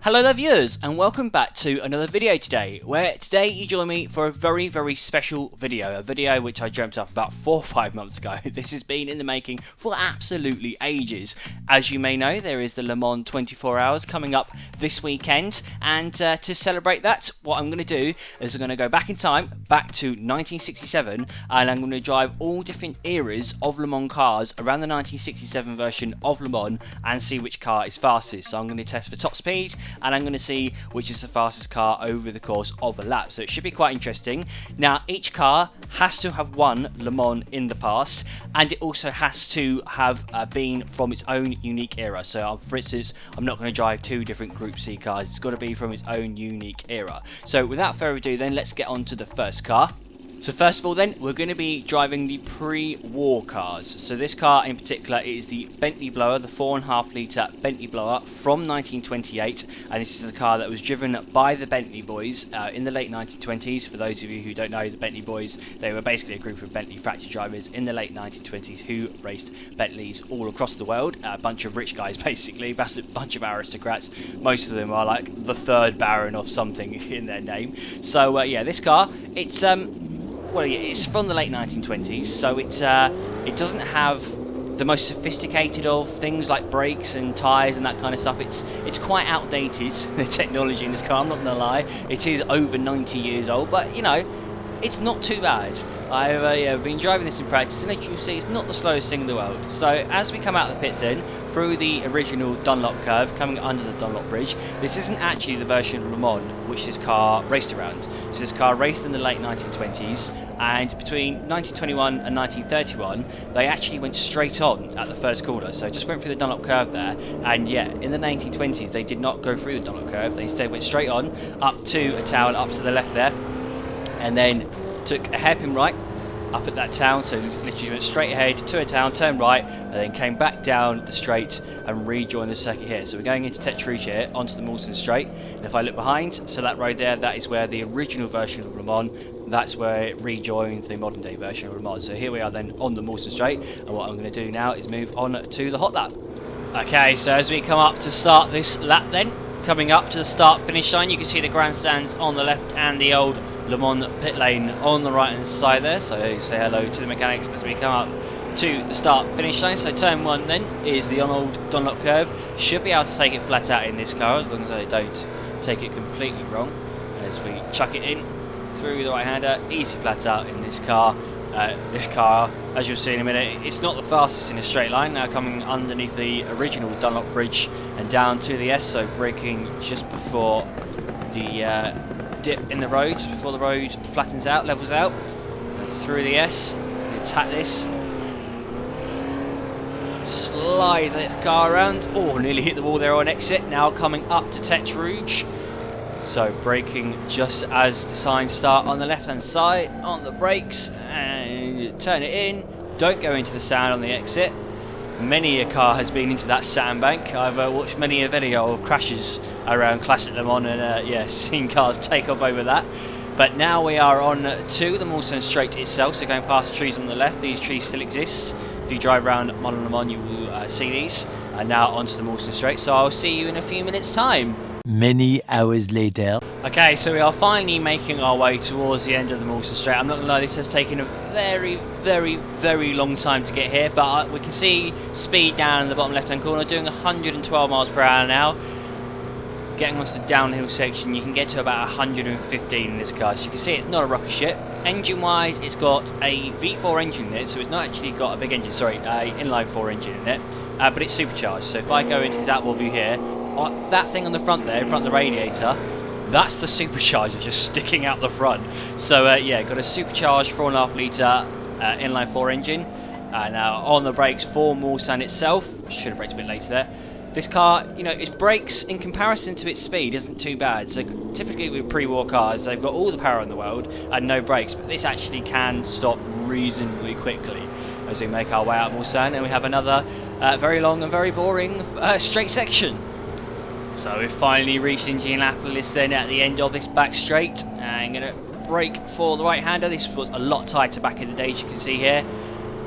Hello there viewers, and welcome back to another video today, where today you join me for a very special video, a video which I dreamt up about 4 or 5 months ago. This has been in the making for absolutely ages. As you may know, there is the Le Mans 24 Hours coming up this weekend, and to celebrate that, what I'm going to do is I'm going to go back in time, back to 1967, and I'm going to drive all different eras of Le Mans cars around the 1967 version of Le Mans and see which car is fastest. So I'm going to test for top speed, and I'm going to see which is the fastest car over the course of a lap. So it should be quite interesting. Now, each car has to have won Le Mans in the past, and it also has to have been from its own unique era. So for instance, I'm not going to drive 2 different Group C cars. It's got to be from its own unique era. So without further ado then, let's get on to the first car. So first of all then, we're going to be driving the pre-war cars. So this car in particular is the Bentley Blower, the 4.5 litre Bentley Blower from 1928, and this is a car that was driven by the Bentley boys in the late 1920s. For those of you who don't know, the Bentley boys, they were basically a group of Bentley factory drivers in the late 1920s who raced Bentleys all across the world. A bunch of rich guys basically, a bunch of aristocrats. Most of them are like the 3rd Baron of something in their name. So yeah, this car, it's from the late 1920s, so it doesn't have the most sophisticated of things like brakes and tyres and that kind of stuff. It's quite outdated, the technology in this car, I'm not going to lie. It is over 90 years old, but you know, it's not too bad. I've been driving this in practice, and as you see, it's not the slowest thing in the world. So as we come out of the pits then, through the original Dunlop curve, coming under the Dunlop bridge, this isn't actually the version of Le Mans which this car raced around. So this car raced in the late 1920s, and between 1921 and 1931, they actually went straight on at the first corner. So just went through the Dunlop curve there, and yeah, in the 1920s, they did not go through the Dunlop curve. They instead went straight on, up to a town up to the left there, and then took a hairpin right up at that town, so literally went straight ahead to a town, turned right, and then came back down the straight and rejoined the circuit here. So we're going into Tete Rouge here, onto the Mawson Straight, and if I look behind, so that road there, that is where the original version of Le Mans, that's where it rejoined the modern day version of Le Mans. So here we are then on the Mawson Straight, and what I'm going to do now is move on to the hot lap. Okay, so as we come up to start this lap then, coming up to the start finish line, you can see the grandstands on the left and the old Le Mans pit lane on the right hand side there. So say hello to the mechanics as we come up to the start finish line. So turn 1 then is the old Dunlop curve. Should be able to take it flat out in this car, as long as I don't take it completely wrong. As we chuck it in through the right hander, easy flat out in this car. This car, as you'll see in a minute, it's not the fastest in a straight line. Now coming underneath the original Dunlop bridge and down to the S, so braking just before the dip in the road, before the road flattens out, levels out, and through the S, attack this, slide the car around. Oh, nearly hit the wall there on exit. Now coming up to Tete Rouge, so braking just as the signs start on the left hand side, on the brakes, and turn it in. Don't go into the sand on the exit. Many a car has been into that sandbank. I've watched many a video of crashes around Classic Le Mans, and yeah, seen cars take off over that. But now we are on to the Mawson Straight itself, so going past the trees on the left. These trees still exist. If you drive around Modern Le Mans, you will see these. And now onto the Mawson Straight, so I'll see you in a few minutes time. Many hours later. Okay, so we are finally making our way towards the end of the Mawson Straight. I'm not going to lie, this has taken a very long time to get here, but we can see speed down in the bottom left hand corner, doing 112 miles per hour now. Getting onto the downhill section, you can get to about 115 in this car. So you can see it's not a rocket ship. Engine wise, it's got a V4 engine in it, so it's not actually got a big engine, sorry, a inline 4 engine in it, but it's supercharged. So if I go into this outboard view here, that thing on the front there, in front of the radiator, that's the supercharger just sticking out the front. So yeah, got a supercharged 4.5 litre inline 4 engine. Now on the brakes for Mulsanne itself, should have braked a bit later there. This car, you know, its brakes in comparison to its speed isn't too bad. So typically with pre-war cars, they've got all the power in the world and no brakes, but this actually can stop reasonably quickly as we make our way out of Mulsanne, and we have another very long and very boring straight section. So we've finally reached Indianapolis then at the end of this back straight. I'm going to brake for the right hander. This was a lot tighter back in the day, as you can see here.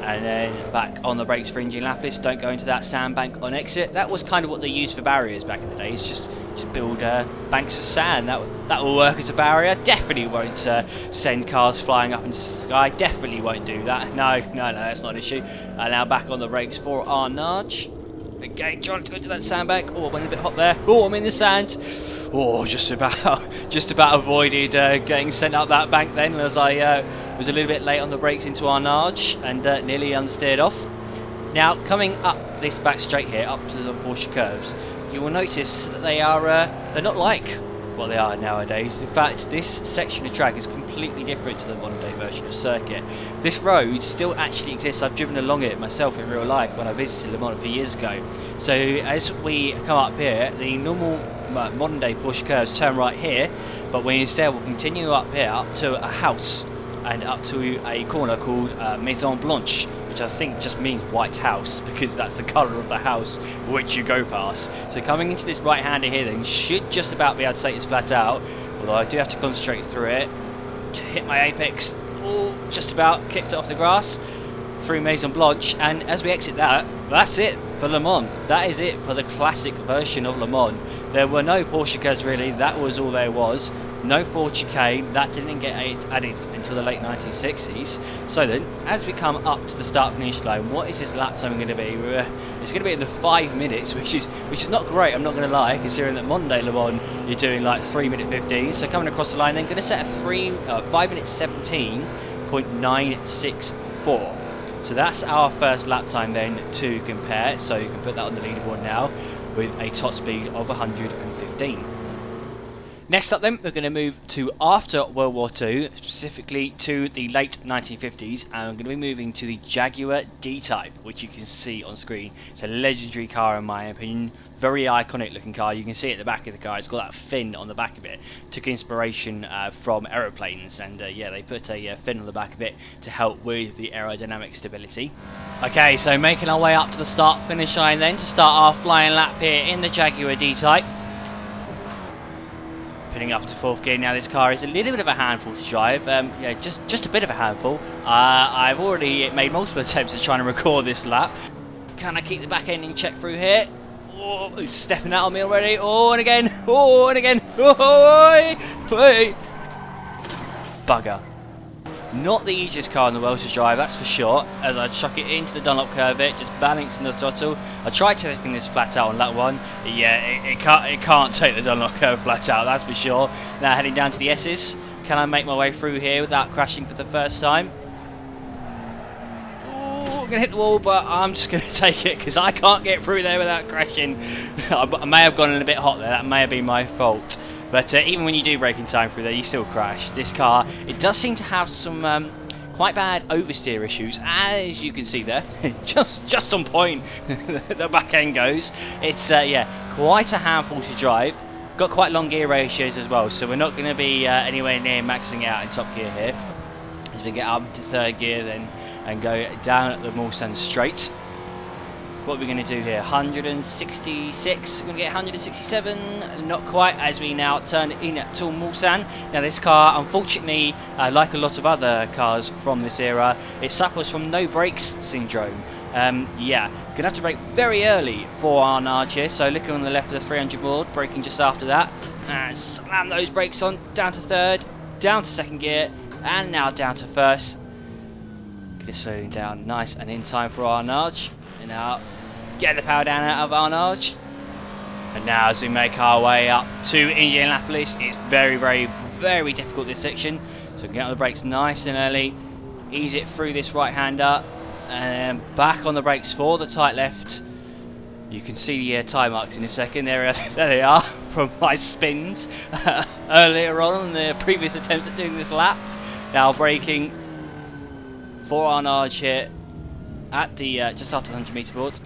And then back on the brakes for Indianapolis. Don't go into that sandbank on exit. That was kind of what they used for barriers back in the day. It's just just build banks of sand. That will work as a barrier. Definitely won't send cars flying up into the sky. Definitely won't do that. No, that's not an issue. Now back on the brakes for our nudge. Again, trying to go to that sandbank. Oh, I went a bit hot there. Oh, I'm in the sand. Oh, just about avoided getting sent up that bank then, as I was a little bit late on the brakes into our nudge and nearly understeered off. Now, coming up this back straight here, up to the Porsche curves, you will notice that they're not like what they are nowadays. In fact, this section of track is completely different to the modern day version of circuit. This road still actually exists. I've driven along it myself in real life when I visited Le Mans a few years ago. So as we come up here, the normal modern day Porsche curves turn right here, but we instead will continue up here up to a house and up to a corner called Maison Blanche, which I think just means white house because that's the colour of the house which you go past. So coming into this right hander here then should just about be able to take this flat out, although I do have to concentrate through it to hit my apex. Oh, just about kicked it off the grass through Maison Blanche, and as we exit that, that's it for Le Mans. That is it for the classic version of Le Mans. There were no Porsche cars really, that was all there was. No 4 chicane, that didn't get added until the late 1960s. So then, as we come up to the start finish line, what is this lap time going to be? It's going to be in the 5 minutes, which is not great, I'm not going to lie, considering that Modern Day Le Mans you're doing like 3-minute 15. So coming across the line, then going to set a 5 minutes 17.964. So that's our first lap time then to compare. So you can put that on the leaderboard now with a top speed of 115. Next up then, we're going to move to after World War II, specifically to the late 1950s, and we're going to be moving to the Jaguar DType, which you can see on screen. It's a legendary car in my opinion, very iconic looking car. You can see at the back of the car, it's got that fin on the back of it. Took inspiration from aeroplanes, and yeah, they put a fin on the back of it to help with the aerodynamic stability. Okay, so making our way up to the start finish line then to start our flying lap here in the Jaguar DType. Putting up to 4th gear now. This car is a little bit of a handful to drive. Yeah, just a bit of a handful. I've already made multiple attempts at trying to record this lap. Can I keep the back end in check through here? Oh, he's stepping out on me already. Oh, and again. Oh, and again. Oh, wait. Bugger. Not the easiest car in the world to drive, that's for sure. As I chuck it into the Dunlop curve, just balancing the throttle. I tried taking this flat out on lap 1. Yeah, it can't take the Dunlop curve flat out, that's for sure. Now heading down to the S's. Can I make my way through here without crashing for the first time? Ooh, I'm going to hit the wall, but I'm just going to take it because I can't get through there without crashing. I may have gone in a bit hot there, that may have been my fault. But even when you do brake in time through there, you still crash. This car, it does seem to have some quite bad oversteer issues, as you can see there. just on point, the back end goes. It's yeah, quite a handful to drive. Got quite long gear ratios as well, so we're not going to be anywhere near maxing out in top gear here. As we get up to 3rd gear then and go down at the Mulsanne straight. What are we going to do here? 166, we're going to get 167, not quite, as we now turn in to Mulsanne. Now this car, unfortunately, like a lot of other cars from this era, it suffers from no brakes syndrome. Yeah, going to have to brake very early for our nudge here, so looking on the left of the 300 board, braking just after that, and slam those brakes on, down to 3rd, down to 2nd gear, and now down to 1st. Get it slowing down nice and in time for our nudge, and now get the power down out of our nudge. And now as we make our way up to Indianapolis, it's very, very, very difficult this section. So we can get on the brakes nice and early, ease it through this right-hander, and then back on the brakes for the tight left. You can see the tyre marks in a second. There they are from my spins earlier on in the previous attempts at doing this lap. Now braking for our nudge here at the just after the 100 metre board.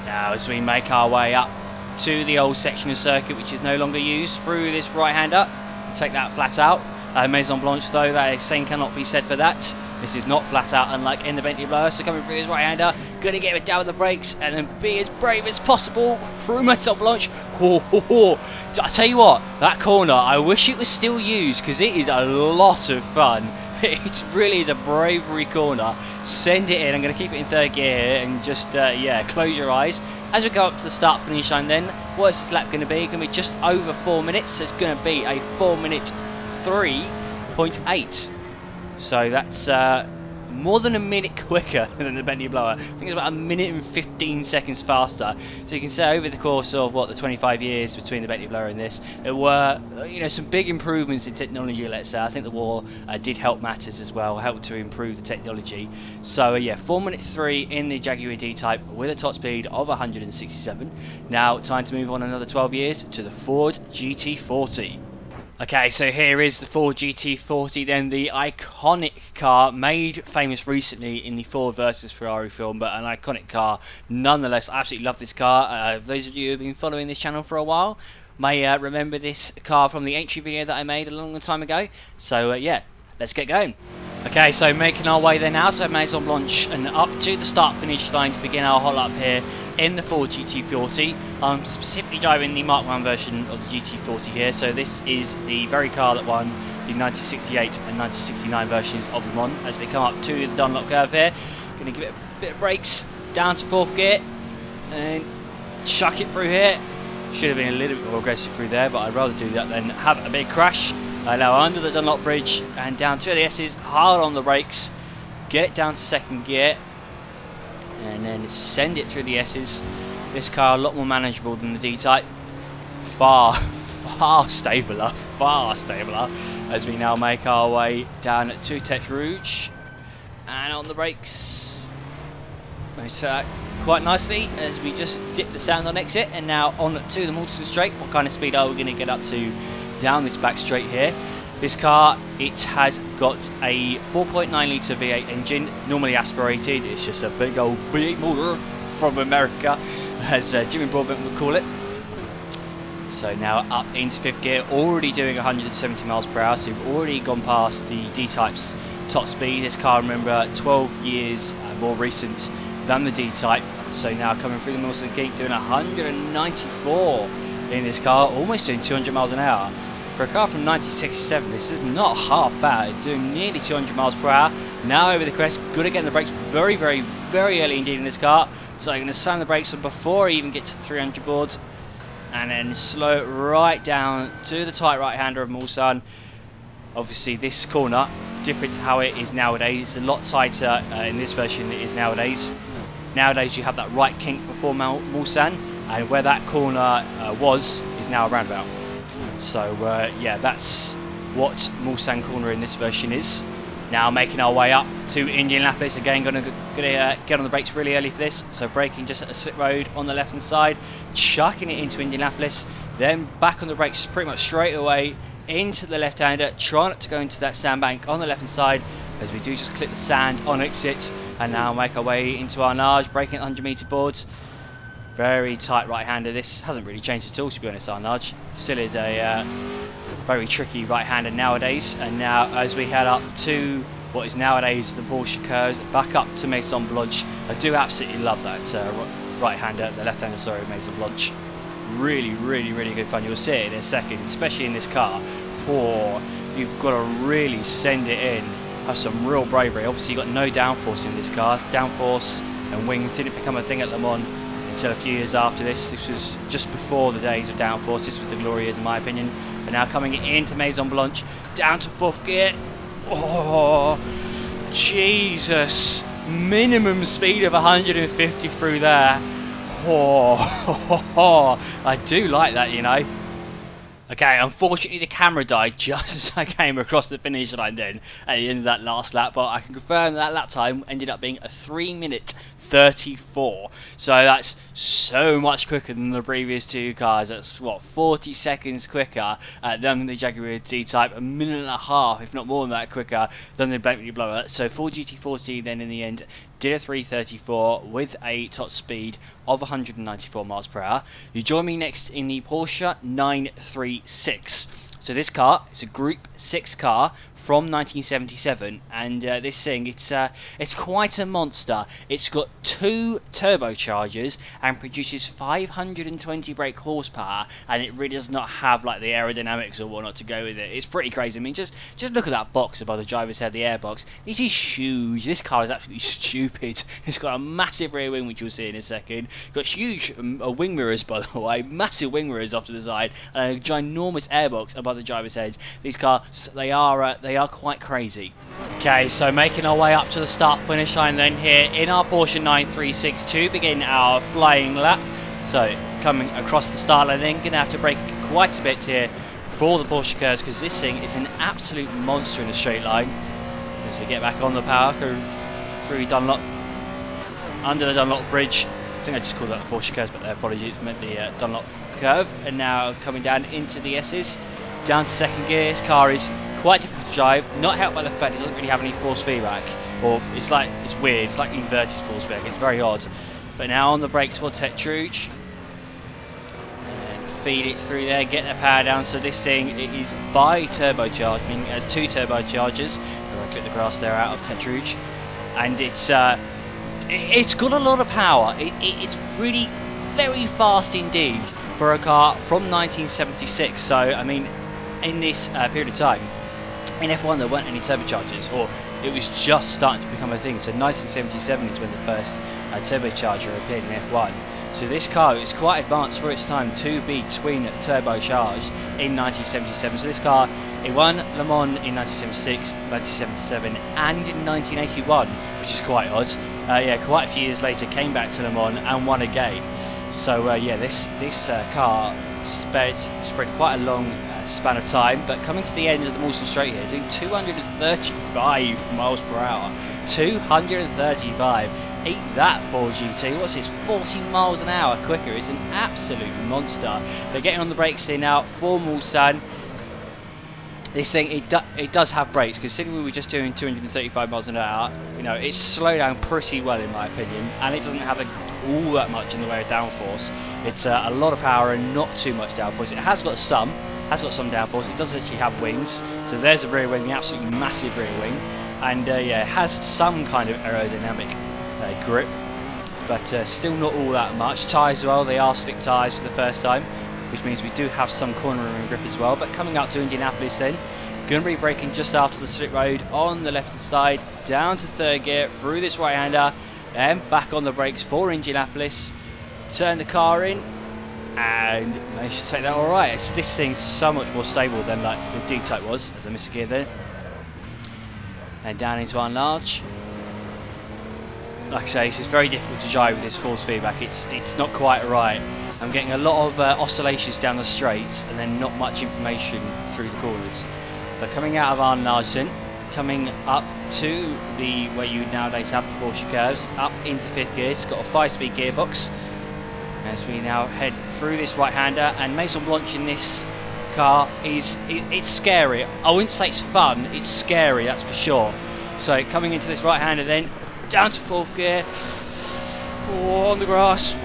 Now as we make our way up to the old section of circuit which is no longer used through this right-hander, take that flat out. Maison Blanche though, that same cannot be said for that. This is not flat out, unlike in the Bentley Blower. So coming through his right-hander, gonna get it down with the brakes and then be as brave as possible through Maison Blanche. I tell you what, that corner, I wish it was still used because it is a lot of fun. It really is a bravery corner. Send it in. I'm going to keep it in 3rd gear here and just, yeah, close your eyes. As we go up to the start finish line then, What's this lap going to be? Going to be just over 4 minutes. So it's going to be a 4 minute 3.8. So that's more than a minute quicker than the Bentley Blower. I think it's about a minute and 15 seconds faster. So you can say over the course of what, the 25 years between the Bentley Blower and this, there were some big improvements in technology. Let's say I think the war did help matters as well, helped to improve the technology. So yeah, 4 minute 3 in the Jaguar DType with a top speed of 167. Now time to move on another 12 years to the Ford GT40. Okay, so here is the Ford GT40, then the iconic car made famous recently in the Ford versus Ferrari film, but an iconic car nonetheless. I absolutely love this car. Those of you who have been following this channel for a while may remember this car from the entry video that I made a long time ago. So yeah, let's get going. Okay, so making our way then out of Maison Blanche and up to the start finish line to begin our hot lap here in the Ford GT40. I'm specifically driving the Mark 1 version of the GT40 here, so this is the very car that won the 1968 and 1969 versions of Le Mans. As we come up to the Dunlop curve here, going to give it a bit of brakes down to 4th gear and chuck it through here. Should have been a little bit more aggressive through there, but I'd rather do that than have a big crash. Now under the Dunlop bridge and down to the S's, hard on the brakes, get it down to 2nd gear and then send it through the S's. This car a lot more manageable than the D-Type, far stabler as we now make our way down to Tech Rouge and on the brakes. Quite nicely as we just dip the sound on exit and now on to the Malton Straight. What kind of speed are we going to get up to down this back straight here? This car, it has got a 4.9 litre V8 engine, normally aspirated. It's just a big old V8 motor from America, as Jimmy Broadbent would call it. So now up into 5th gear, already doing 170 miles per hour, so we've already gone past the D-Type's top speed. This car, remember, 12 years more recent than the D-Type. So now coming through the Milton Keynes, doing 194 in this car, almost doing 200 miles an hour. For a car from 1967, this is not half bad, doing nearly 200 miles per hour. Now over the crest, good at getting the brakes very early indeed in this car. So I'm going to slam the brakes on before I even get to 300 boards. And then slow it right down to the tight right-hander of Mulsanne. Obviously this corner, different to how it is nowadays. It's a lot tighter in this version than it is nowadays. Nowadays you have that right kink before Mulsanne, and where that corner was is now a roundabout. So yeah, that's what Mulsanne corner in this version is. Now making our way up to Indianapolis, again gonna get on the brakes really early for this, so braking just at a slip road on the left hand side, chucking it into Indianapolis, then back on the brakes pretty much straight away into the left hander, try not to go into that sandbank on the left hand side as we do just clip the sand on exit, and now make our way into our nage, braking at 100 metre boards. Very tight right-hander. This hasn't really changed at all, to be honest, our nudge. Still is a very tricky right-hander nowadays. And now as we head up to what is nowadays the Porsche curves, back up to Maison Blanche. I do absolutely love that right-hander, the left-hander, sorry, Maison Blanche. Really good fun. You'll see it in a second, especially in this car. You've got to really send it in. Have some real bravery. Obviously you've got no downforce in this car. Downforce and wings didn't become a thing at Le Mans until a few years after this. This was just before the days of downforce. This was the glory years in my opinion. But now coming into Maison Blanche, down to 4th gear. Oh, Jesus. Minimum speed of 150 through there. Oh, I do like that, you know. Okay, unfortunately the camera died just as I came across the finish line then at the end of that last lap, but I can confirm that lap time ended up being a 3 minute 34. So that's so much quicker than the previous two cars. That's what, 40 seconds quicker than the Jaguar DType, a minute and a half, if not more than that, quicker than the Bentley Blower. So Ford GT40 then in the end did a 334 with a top speed of 194 miles per hour. You join me next in the Porsche 936. So this car is a Group 6 car from 1977, and this thing, it's quite a monster. It's got 2 turbochargers and produces 520 brake horsepower, and it really does not have like the aerodynamics or whatnot to go with it. It's pretty crazy. I mean, just look at that box above the driver's head, the airbox. This is huge. This car is absolutely stupid. It's got a massive rear wing, which you'll see in a second. Got huge wing mirrors, by the way, massive wing mirrors off to the side, and a ginormous airbox above the driver's head. These cars, they are quite crazy. Okay, so making our way up to the start-finish line then here in our Porsche 936 to begin our flying lap. So coming across the start line, then going to have to brake quite a bit here for the Porsche curves, because this thing is an absolute monster in a straight line. As we get back on the power curve through Dunlop, under the Dunlop bridge. I think I just called that the Porsche curves, but apologies, it meant the Dunlop curve. And now coming down into the S's, down to second gear. This car is quite difficult to drive, not helped by the fact it doesn't really have any force feedback, or it's weird, it's like inverted force feedback, it's very odd. But now on the brakes for Tetruge, and feed it through there, get the power down. So this thing, it is bi-turbocharged, meaning it has 2 turbochargers. I'm going to clip the grass there out of Tetruge, and it's got a lot of power. It's really very fast indeed for a car from 1976. So I mean, in this period of time, in F1 there weren't any turbochargers, or it was just starting to become a thing. So 1977 is when the first turbocharger appeared in F1. So this car is quite advanced for its time to be twin turbocharged in 1977. So this car, it won Le Mans in 1976, 1977 and in 1981, which is quite odd. Yeah, quite a few years later came back to Le Mans and won again. So yeah, this car spread quite a long span of time, but coming to the end of the Mawson Straight here, doing 235 miles per hour. 235. Eat that, 4GT. What's this? 40 miles an hour quicker. It's an absolute monster. They're getting on the brakes here now for Mulsanne. This thing, it does have brakes. Considering we were just doing 235 miles an hour, you know, it's slowed down pretty well in my opinion, and it doesn't have all that much in the way of downforce. It's a lot of power and not too much downforce. It has got some downforce. It does actually have wings. So there's the rear wing, the absolutely massive rear wing, and yeah, it has some kind of aerodynamic grip, but still not all that much. Tyres as well, they are slick tyres for the first time, which means we do have some cornering grip as well. But coming up to Indianapolis then, going to be braking just after the slip road on the left hand side, down to third gear through this right hander, and back on the brakes for Indianapolis. Turn the car in, and managed to take that alright. This thing's so much more stable than like the DType was, as I missed a gear there. And down into one large. Like I say, this is very difficult to drive with this force feedback. It's not quite right. I'm getting a lot of oscillations down the straights, and then not much information through the corners. But coming out of Arnlargen, coming up to the where you nowadays have the Porsche curves, up into 5th gear. It's got a 5-speed gearbox. As we now head through this right-hander, and Maison Blanche in this car it's scary. I wouldn't say it's fun, it's scary, that's for sure. So coming into this right-hander then, down to 4th gear, on the grass.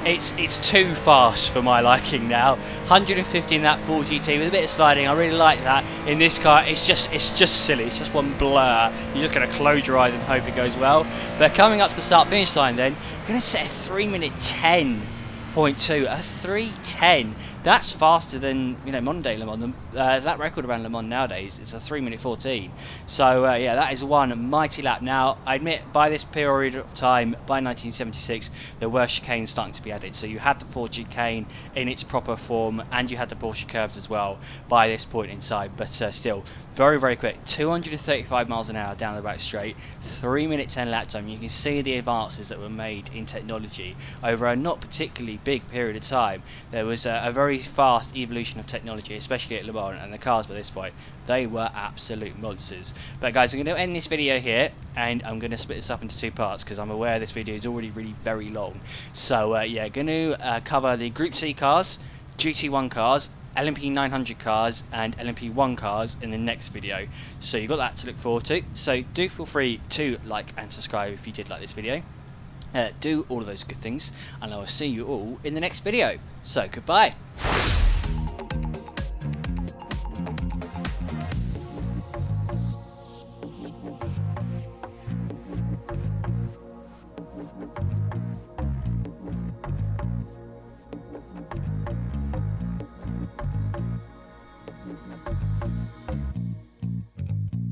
It's too fast for my liking now. 150 in that 4GT with a bit of sliding. I really like that. In this car, it's just silly. It's just one blur. You're just going to close your eyes and hope it goes well. But coming up to the start-finish line then, I'm going to set a 3-minute 10.2. A 3:10. That's faster than, you know, modern day Le Mans. That record around Le Mans nowadays is a 3:14. So yeah, that is one mighty lap. Now I admit, by this period of time, by 1976, there were chicanes starting to be added. So you had the Ford chicane in its proper form, and you had the Porsche curves as well by this point inside. But still, very, very quick. 235 miles an hour down the back straight. 3-minute 10 lap time. You can see the advances that were made in technology over a not particularly big period of time. There was a very fast evolution of technology, especially at Le Mans, and the cars by this point, they were absolute monsters. But guys, I'm going to end this video here, and I'm going to split this up into 2 parts because I'm aware this video is already really very long. So yeah, going to cover the Group C cars, GT1 cars, LMP 900 cars and LMP1 cars in the next video. So you've got that to look forward to. So do feel free to like and subscribe if you did like this video. Do all of those good things, and I will see you all in the next video. So goodbye.